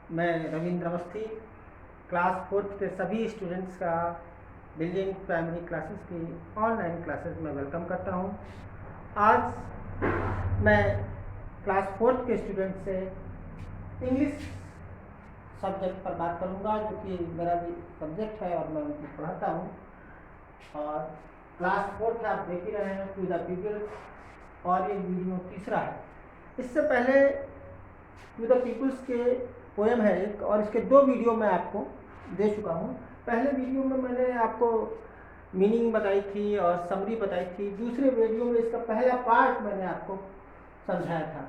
मैं Ravindra Awasthi class 4th के सभी स्टूडेंट्स का बिल्डिंग प्राइमरी क्लासेस की ऑनलाइन क्लासेस में वेलकम करता हूं। आज मैं क्लास 4th के स्टूडेंट से इंग्लिश सब्जेक्ट पर बात करूंगा, जो कि मेरा भी सब्जेक्ट है और मैं उनको पढ़ाता हूं। और क्लास 4th आप देख ही रहे हैं, टू द पीपल्स, और ये वीडियो तीसरा है। इससे पहले टू द पीपल्स के पोएम है एक, और इसके 2 वीडियो मैं आपको दे चुका हूँ। पहले वीडियो में मैंने आपको मीनिंग बताई थी और समरी बताई थी। दूसरे वीडियो में इसका पहला पार्ट मैंने आपको समझाया था,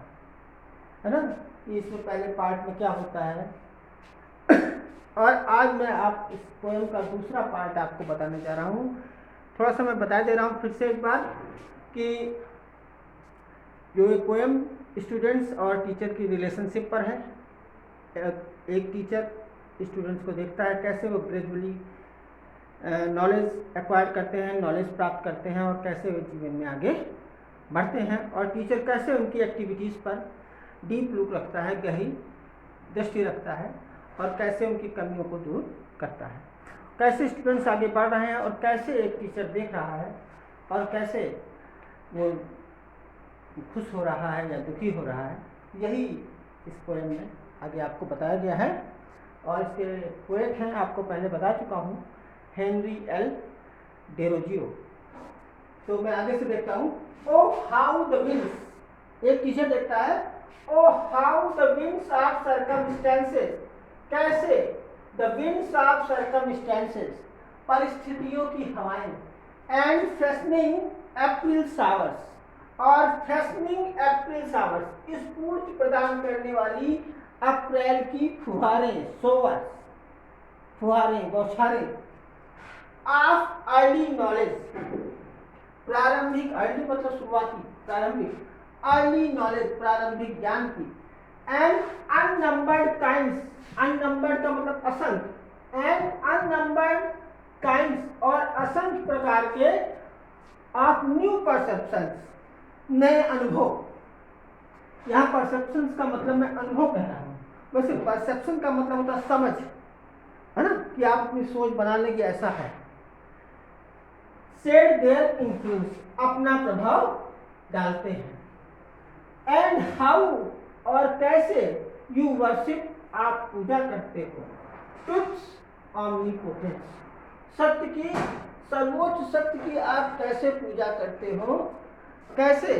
है ना, कि इसमें पहले पार्ट में क्या होता है। और आज मैं आप इस पोएम का दूसरा पार्ट आपको बताने जा रहा हूँ। थोड़ा सा मैं बता दे रहा हूँ फिर से एक बार कि जो ये पोएम स्टूडेंट्स और टीचर की रिलेशनशिप पर है। एक टीचर स्टूडेंट्स को देखता है कैसे वो ग्रेजुअली नॉलेज एक्वायर करते हैं, नॉलेज प्राप्त करते हैं, और कैसे वो जीवन में आगे बढ़ते हैं, और टीचर कैसे उनकी एक्टिविटीज़ पर डीप लुक रखता है, गहरी दृष्टि रखता है, और कैसे उनकी कमियों को दूर करता है। कैसे स्टूडेंट्स आगे बढ़ रहे हैं और कैसे एक टीचर देख रहा है और कैसे वो खुश हो रहा है या दुखी हो रहा है, यही इस पोएम में आगे आपको बताया गया है। और इसके पोएट हैं, आपको पहले बता चुका हूँ, हेनरी एल डेरोजियो। तो मैं आगे से देखता हूँ। ओ हाउ द विंड्स, एक टीचर देखता है, O how the winds of circumstances, कैसे द विंड्स ऑफ सर्कमस्टेंसेस, परिस्थितियों की हवाएं, एंड फ्रेशनिंग अप्रैल शावर्स, और फ्रेशनिंग अप्रैल शावर्स, स्फूर्ति प्रदान करने वाली अप्रैल की फुहारें, सोवर्स, फुहारें, बौछारें, ऑफ अर्ली नॉलेज, प्रारंभिक, अर्ली मतलब शुरुआती, प्रारंभिक, अर्ली नॉलेज प्रारंभिक ज्ञान की, एंड अननंबर्ड काइंड्स, अननंबर्ड का मतलब असंख्य, एंड अननंबर्ड काइंड्स, और असंख्य प्रकार के ऑफ न्यू परसेप्शंस, नए अनुभव। यहाँ परसेप्शंस का मतलब मैं अनुभव कह रहा हूँ, वैसे परसेप्शन का मतलब होता है समझ, है ना, कि आप अपनी सोच बना लें कि ऐसा है। शेड देयर इन्फ्लुएंस, अपना प्रभाव डालते हैं। एंड हाउ, और कैसे, यू वर्शिप, आप पूजा करते हो, ट्रुथ्स ऑमनिपोटेंस, सत्य की, सर्वोच्च सत्य की आप कैसे पूजा करते हो, कैसे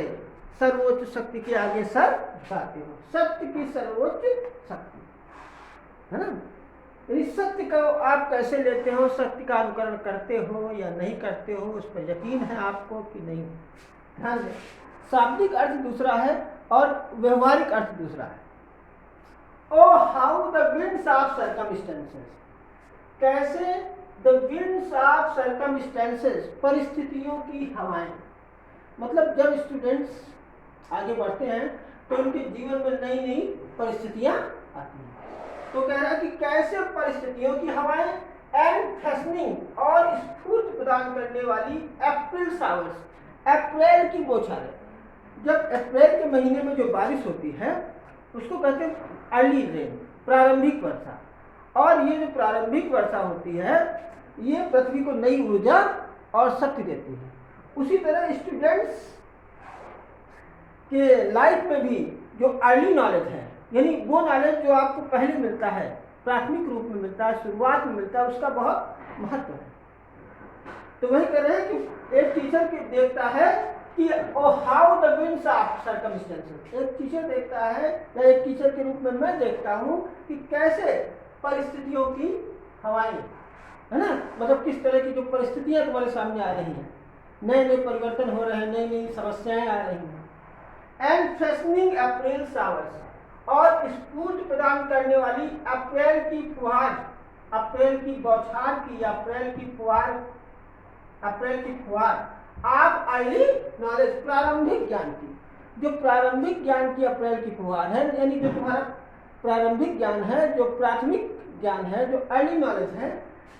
सर्वोच्च शक्ति के आगे सर झुकाते हो, सत्य की सर्वोच्च शक्ति, है ना। इस सत्य को आप कैसे लेते हो, सत्य का अनुकरण करते हो या नहीं करते हो, उस पर यकीन है आपको कि नहीं। ध्यान दें, शाब्दिक अर्थ दूसरा है और व्यवहारिक अर्थ दूसरा है। O how the winds of circumstances, कैसे द विंड्स ऑफ सर्कमस्टेंसेस, परिस्थितियों की हवाएं, मतलब जब स्टूडेंट्स आगे बढ़ते हैं तो उनके जीवन में नई नई परिस्थितियां आती हैं। तो कह रहा है कि कैसे परिस्थितियों की हवाएं, एंड फ्रेशनिंग, और स्फूर्ति प्रदान करने वाली अप्रैल शावर्स, अप्रैल की बौछारें। जब अप्रैल के महीने में जो बारिश होती है उसको कहते हैं अर्ली रेन, प्रारंभिक वर्षा। और ये जो प्रारंभिक वर्षा होती है ये पृथ्वी को नई ऊर्जा और शक्ति देती है। उसी तरह स्टूडेंट्स के लाइफ में भी जो अर्ली नॉलेज है, यानी वो नॉलेज जो आपको पहले मिलता है, प्राथमिक रूप में मिलता है, शुरुआत में मिलता है, उसका बहुत महत्व है। तो वही कह रहे हैं कि एक टीचर के देखता है कि O how the winds of circumstances, एक टीचर देखता है, या एक टीचर के रूप में मैं देखता हूँ कि कैसे परिस्थितियों की हवाएं, है ना, मतलब किस तरह की जो परिस्थितियां तुम्हारे सामने आ रही हैं, नए नए परिवर्तन हो रहे हैं, नई नई समस्याएं आ रही हैं। एंड फ्रेशनिंग अप्रैल शावर्स, और स्फूर्ति प्रदान करने वाली अप्रैल की फुहार, अप्रैल की बौछार की, अप्रैल की फुहार, अप्रैल की फुहार, आप अर्ली नॉलेज, प्रारंभिक ज्ञान की, जो प्रारंभिक ज्ञान की अप्रैल की फुहार है, यानी जो तुम्हारा प्रारंभिक ज्ञान है, जो प्राथमिक ज्ञान है, जो अर्ली नॉलेज है।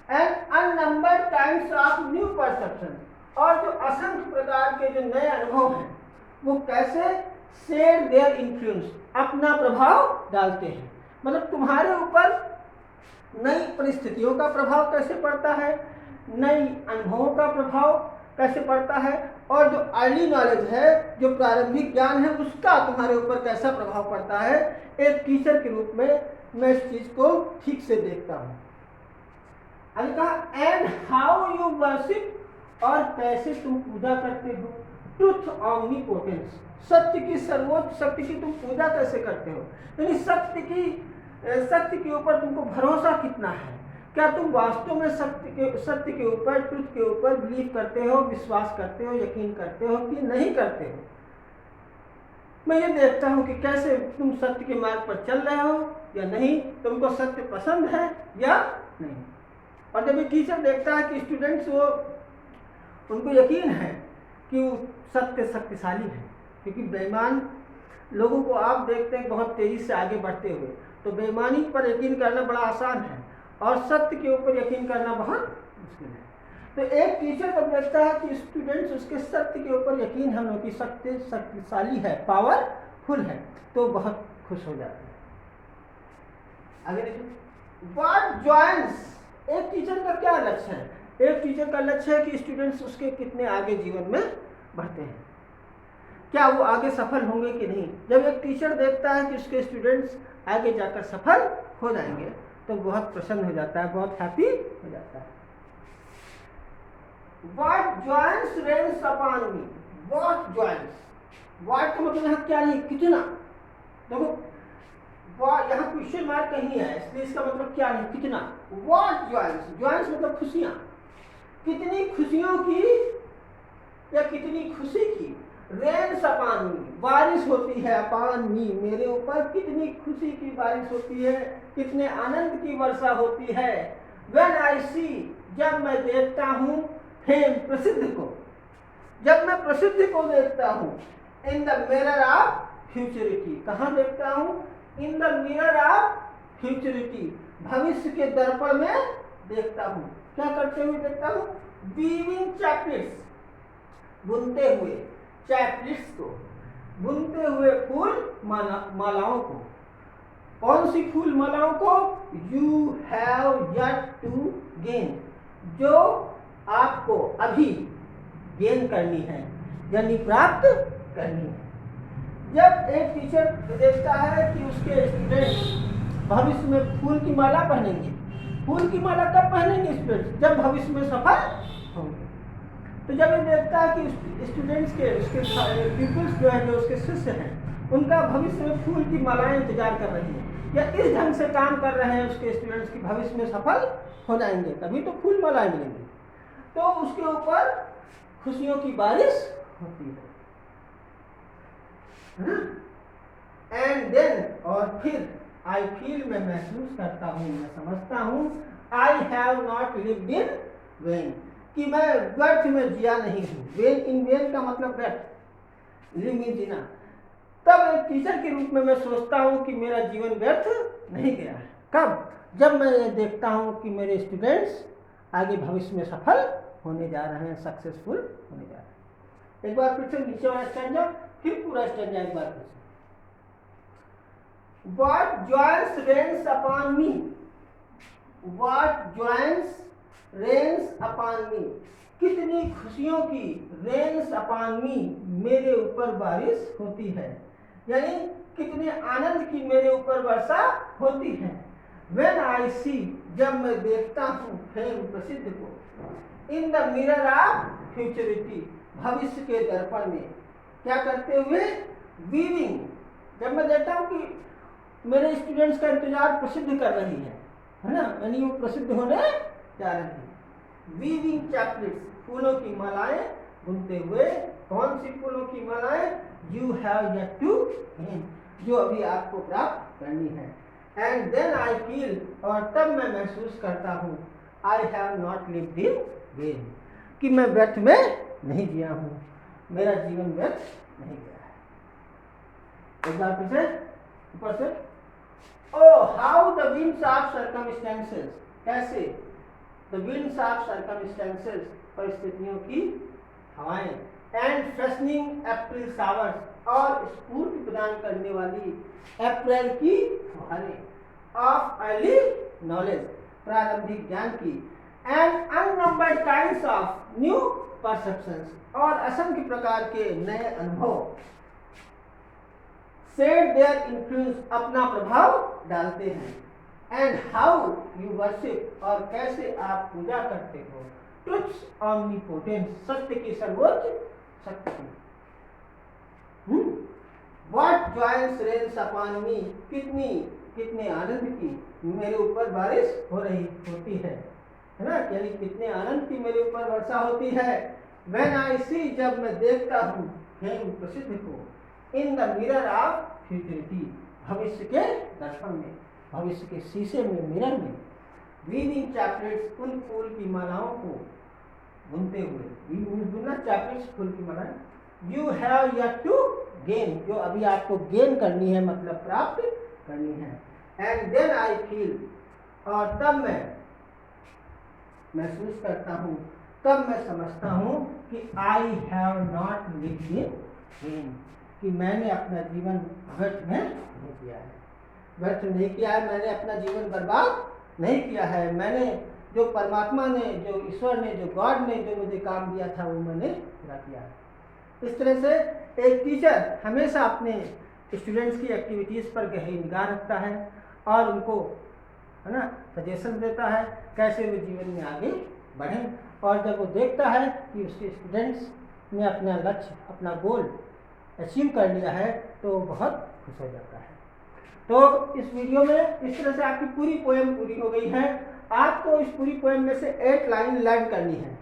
And unnumbered kinds of new perception, और जो असंख्य प्रकार के जो नए अनुभव हैं वो कैसे शेयर देयर इन्फ्लुएंस, अपना प्रभाव डालते हैं, मतलब तुम्हारे ऊपर नई परिस्थितियों का प्रभाव कैसे पड़ता है, नई अनुभवों का प्रभाव कैसे पड़ता है, और जो अर्ली नॉलेज है, जो प्रारंभिक ज्ञान है, उसका तुम्हारे ऊपर कैसा प्रभाव पड़ता है। एक टीचर के रूप में मैं इस चीज को ठीक से देखता हूँ। अभी कहा एंड हाउ यू वर्शिप, और कैसे तुम पूजा करते हो। ट्रुथ ऑमनीपोटेंस, सत्य की सर्वोच्च शक्ति की तुम पूजा कैसे करते हो, यानी सत्य के ऊपर तुमको भरोसा कितना है। क्या तुम वास्तव में सत्य के ऊपर, ट्रुथ के ऊपर बिलीव करते हो, विश्वास करते हो, यकीन करते हो कि नहीं करते हो। मैं ये देखता हूँ कि कैसे तुम सत्य के मार्ग पर चल रहे हो या नहीं, तुमको सत्य पसंद है या नहीं। और जब ये टीचर देखता है कि स्टूडेंट्स उनको यकीन है कि वो सत्य शक्तिशाली है, क्योंकि बेईमान लोगों को आप देखते हैं बहुत तेजी से आगे बढ़ते हुए, तो बेईमानी पर यकीन करना बड़ा आसान है और सत्य के ऊपर यकीन करना बहुत मुश्किल है। तो एक टीचर जब देखता है कि स्टूडेंट्स उसके सत्य के ऊपर यकीन है, उनकी सत्य शक्तिशाली है, पावरफुल है, तो बहुत खुश हो जाते हैं। आगे देखिए, व्हाट जॉइंस, एक टीचर का क्या लक्ष्य है। एक टीचर का लक्ष्य है कि स्टूडेंट्स उसके कितने आगे जीवन में बढ़ते हैं, क्या वो आगे सफल होंगे कि नहीं। जब एक टीचर देखता है कि उसके स्टूडेंट्स आगे जाकर सफल हो जाएंगे तो बहुत प्रसन्न हो जाता है, बहुत हैप्पी हो जाता है। What joins reigns upon me, what joins, what का मतलब यहाँ क्या नहीं, कितना। देखो यहाँ क्वेश्चन मार्क कहीं है, इसलिए इसका मतलब क्या नहीं, कितना। What joins, joins मतलब खुशियाँ, कितनी खुशियों की या कितनी खुशी की। रेन्स अपॉन मी, बारिश होती है, अपॉन मी मेरे ऊपर कितनी खुशी की बारिश होती है, कितने आनंद की वर्षा होती है। When I see, जब मैं देखता हूँ, फेम प्रसिद्ध को, जब मैं प्रसिद्धि को देखता हूँ। In the mirror of futurity, कहाँ देखता हूँ, in the mirror of futurity, भविष्य के दर्पण में देखता हूँ। क्या करते हुए देखता हूँ, वीविंग चैपलेट्स, बुनते हुए, चैपलेट्स को, बुनते हुए फूल मालाओं को। कौन सी फूल मालाओं को, you have yet to gain, जो आपको अभी गेन करनी है, यानी प्राप्त करनी है। जब एक टीचर देखता है कि उसके स्टूडेंट भविष्य में फूल की माला पहनेंगे, फूल की माला कब पहनेंगे स्टूडेंट, जब भविष्य में सफल होंगे। तो जब ये देखता है कि स्टूडेंट्स के, उसके पीपल्स जो है, जो उसके शिष्य हैं, उनका भविष्य में फूल की मालाएं इंतजार कर रही हैं, या इस ढंग से काम कर रहे हैं उसके स्टूडेंट्स की भविष्य में सफल हो जाएंगे, तभी तो फूल मालाएं मिलेंगी, तो उसके ऊपर खुशियों की बारिश होती है। एंड देन, और फिर आई फील, मैं महसूस करता हूँ, मैं समझता हूँ, I have not lived in when, कि मैं व्यर्थ में जिया नहीं हूँ। वेन, इन वेन का मतलब व्यर्थ, लिव में जीना। तब एक टीचर के रूप में मैं सोचता हूँ कि मेरा जीवन व्यर्थ नहीं गया है। कब, जब मैं ये देखता हूँ कि मेरे स्टूडेंट्स आगे भविष्य में सफल होने जा रहे हैं, सक्सेसफुल होने जा रहे हैं। एक बार फिर से नीचे वाला स्टैंजा, फिर पूरा स्टैंजा एक बार फिर से। What joys reigns upon me, what joys reigns upon me, कितनी खुशियों की reigns upon me, मेरे ऊपर बारिश होती है, यानी कितने आनंद की मेरे ऊपर वर्षा होती है। When I see, जब मैं देखता हूँ फेम प्रसिद्ध को, in the mirror of futurity, भविष्य के दर्पण में, क्या करते हुए, वीविंग, जब मैं देखता हूँ कि मेरे स्टूडेंट्स का इंतजार प्रसिद्ध कर रही है ना, यानी वो प्रसिद्ध होने जा रही है। वीविंग चैपलेट्स, फूलों की मालाएं बुनते हुए। कौन सी फूलों की मालाएं, you have yet to gain, जो अभी आपको प्राप्त करनी है। एंड देन आई फील, और तब मैं महसूस करता हूँ, I have not lived in when, कि मैं व्यर्थ में नहीं जिया हूँ, मेरा जीवन व्यर्थ नहीं गया है। एक बार फिर से ऊपर से, Oh, how the winds of circumstances, कैसे the winds of circumstances, परिस्थितियों की हवाएं, and freshening April showers, और स्फूर्ति प्रदान करने वाली अप्रैल की फुहारें, ऑफ अर्ली नॉलेज, प्रारंभिक ज्ञान की, and unnumbered kinds of new perceptions, और असंख्य प्रकार के नए अनुभव, सेड देयर इन्फ्लुएंस, अपना प्रभाव डालते हैं, एंड हाउ यू वर्शिप, और कैसे आप पूजा करते हो, ट्रुथ्स ऑमनीपोटेंस, सत्य की सर्वोच्च शक्ति, what joys rains upon me, कितने आनंद की मेरे ऊपर बारिश होती है ना, यानी कितने आनंद की मेरे ऊपर वर्षा होती है, व्हेन आई सी, जब मैं देखता हूँ, हेम प्रसिद्ध को, in the mirror of futurity, भविष्य के दर्पण में, भविष्य के शीशे में, मिरर में, वीविंग चैपलेट्स, उन फूल की मालाओं को बुनते हुए, बुनना चैपलेट्स, फूल की मालाएं, you have yet to gain, जो अभी आपको गेन करनी है, मतलब प्राप्त करनी है, एंड देन आई फील, और तब मैं महसूस करता हूँ, तब मैं समझता हूँ कि I have not lived in when, कि मैंने अपना जीवन व्यर्थ में नहीं किया है, व्यर्थ नहीं किया है, मैंने अपना जीवन बर्बाद नहीं किया है, मैंने जो परमात्मा ने, जो ईश्वर ने, जो गॉड ने जो मुझे काम दिया था वो मैंने पूरा किया है। इस तरह से एक टीचर हमेशा अपने स्टूडेंट्स की एक्टिविटीज़ पर गहरी निगाह रखता है और उनको, है ना, सजेशन देता है कैसे वे जीवन में आगे बढ़ें, और जब वो देखता है कि उसके स्टूडेंट्स ने अपना लक्ष्य, अपना गोल अचीव कर लिया है, तो वो बहुत खुश हो जाता है। तो इस वीडियो में इस तरह से आपकी पूरी पोएम पूरी हो गई है। आपको इस पूरी पोएम में से 8 लाइन लर्न करनी है,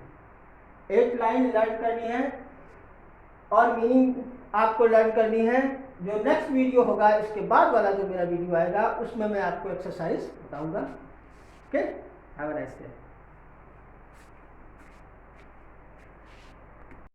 8 लाइन लर्न करनी है और मीनिंग आपको लर्न करनी है। जो नेक्स्ट वीडियो होगा, इसके बाद वाला जो मेरा वीडियो आएगा, उसमें मैं आपको एक्सरसाइज बताऊंगा। Okay, have a nice day.